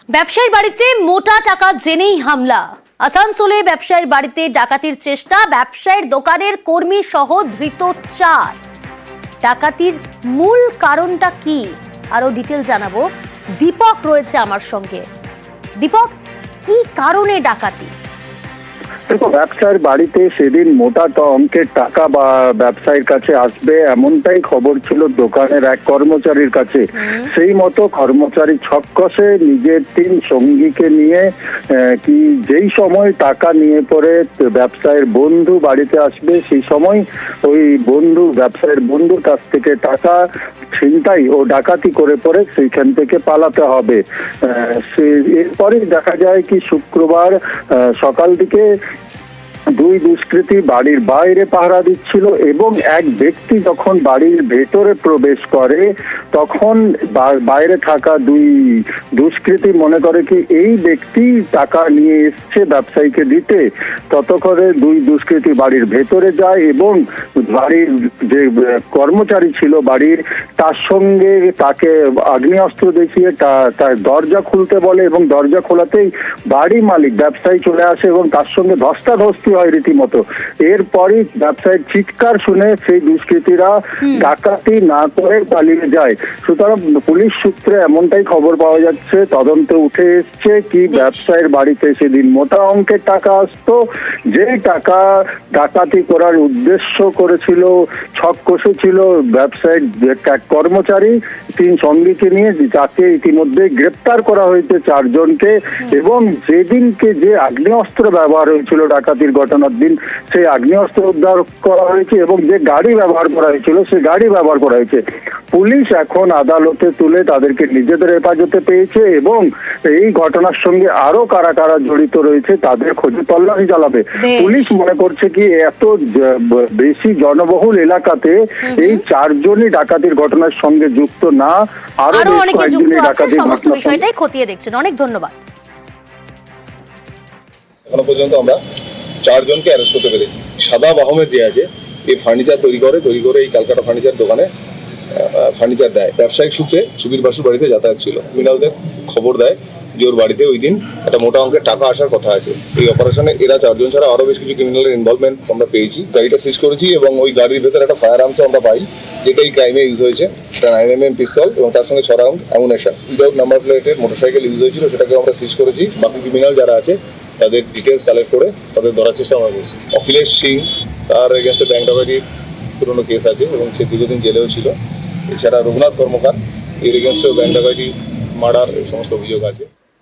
ব্যবসায়ীর বাড়িতে মোটা টাকা জেনেই হামলা। আসানসোলে ব্যবসায়ীর বাড়িতে ডাকাতির চেষ্টা, ব্যবসায়ীর দোকানের কর্মী সহ ধৃত 4। ডাকাতির মূল কারণটা কি, আরো ডিটেল জানাবো। দীপক রয়েছে আমার সঙ্গে। দীপক, কি কারণে ডাকাতি? দেখো, ব্যবসায়ীর বাড়িতে সেদিন মোটা অঙ্কের টাকা বা ব্যবসায়ীর কাছে আসবে এমনটাই খবর ছিল দোকানের এক কর্মচারীর কাছে। সেই মতো কর্মচারী ছককষে নিজের 3 সঙ্গীকে নিয়ে কি যেই সময় টাকা নিয়ে পরে ব্যবসায়ীর বন্ধু বাড়িতে আসবে, সেই সময় ওই ব্যবসায়ীর বন্ধুর কাছ থেকে টাকা ছিনতাই ও ডাকাতি করে পরে সেইখান থেকে পালাতে হবে। এরপরেই দেখা যায় কি শুক্রবার সকাল দিকে 2 দুষ্কৃতী বাড়ির বাইরে পাহারা দিচ্ছিল এবং এক ব্যক্তি যখন বাড়ির ভেতরে প্রবেশ করে তখন বাইরে থাকা 2 দুষ্কৃতী মনে করে কি এই ব্যক্তি টাকা নিয়ে এসছে ব্যবসায়ীকে দিতে। ততক্ষণে 2 দুষ্কৃতী বাড়ির ভেতরে যায় এবং বাড়ির যে কর্মচারী ছিল বাড়ির, তার সঙ্গে তাকে আগ্নেয়াস্ত্র দেখিয়ে তার দরজা খুলতে বলে এবং দরজা খোলাতেই বাড়ি মালিক ব্যবসায়ী চলে আসে এবং তার সঙ্গে ধস্তাধস্তি হয় রীতিমতো। এরপরই ব্যবসায়ীর চিৎকার শুনে সেই দুষ্কৃতীরা ডাকাতি না করে পালিয়ে যায়। সুতরাং পুলিশ সূত্রে এমনটাই খবর পাওয়া যাচ্ছে, তদন্তে উঠে এসছে কি ব্যবসায়ীর বাড়িতে সেদিন মোটা অঙ্কের টাকা আসতো, যে টাকা ডাকাতি করার উদ্দেশ্য করেছিল, ছক কষেছিল ব্যবসায়ীর এক কর্মচারী 3 সঙ্গীকে নিয়ে, যাকে ইতিমধ্যে গ্রেপ্তার করা হয়েছে 4 জনকে। এবং যেদিনকে যে আগ্নেয়াস্ত্র ব্যবহার হয়েছিল ডাকাতির ঘটনার দিন, সেই আগ্নেয়াস্ত্র উদ্ধার করা হয়েছে এবং যে গাড়ি ব্যবহার করা হয়েছিল সেই গাড়ি ব্যবহার করা হয়েছে। পুলিশ এখন আদালতে তুলে তাদেরকে নিজেদের হেফাজতে পেয়েছে এবং এই ঘটনার সঙ্গে আরো কারা কারা জড়িত রয়েছে তাদের খোঁজে তল্লাশি চালাবে। পুলিশ মনে করছে কি এত বেশি জনবহুল এলাকাতে এই 4 জনই ডাকাতির ঘটনার সঙ্গে যুক্ত না, আরো অনেকে যুক্ত আছে। সমস্ত বিষয়টাই খতিয়ে দেখছেন। অনেক ধন্যবাদ। এখনো পর্যন্ত আমরা 4 জনকে অ্যারেস্ট করতে পেরেছি। শাদাব আহমেদ যে আছে, এই ফার্নিচার তৈরি করে এই ক্যালকাটা ফার্নিচার দোকানে ফার্নিচার দেয়। ব্যবসায়িক সূত্রে সুবীর বাসুর বাড়িতে যাতায়াত ছিল। ক্রিমিনালদের খবর দেয় যে ওর বাড়িতে ওই দিন একটা মোটা অঙ্কের টাকা আসার কথা আছে। এই অপারেশনে এরা 4 জন ছাড়া আরো বেশ কিছু ক্রিমিনালের ইনভলভমেন্ট আমরা পেয়েছি। গাড়িটা সিজ করেছি এবং ওই গাড়ির ভেতরে একটা ফায়ার আর্মস আমরা পাই, যেটা এই ক্রাইমে ইউজ হয়েছে। একটা 9mm পিস্তল এবং তার সঙ্গে 6 রাউন্ড অ্যামুনেশন। উইদাউট নাম্বার প্লেটের মোটরসাইকেল ইউজ হয়েছিল, সেটাকে আমরা সিজ করেছি। বাকি ক্রিমিনাল যারা আছে তাদের ডিটেলস কালেক্ট করে তাদের ধরার চেষ্টা আমরা করছি। অখিলেশ সিং, তার এগেনস্টে ব্যাংক ডাকাতির পুরোনো কেস আছে এবং সে দীর্ঘদিন জেলেও ছিল। এছাড়া রঘুনাথ কর্মকার, এর এগেনস্টেও ব্যাংক ডাকাতি, মার্ডার এই সমস্ত অভিযোগ আছে।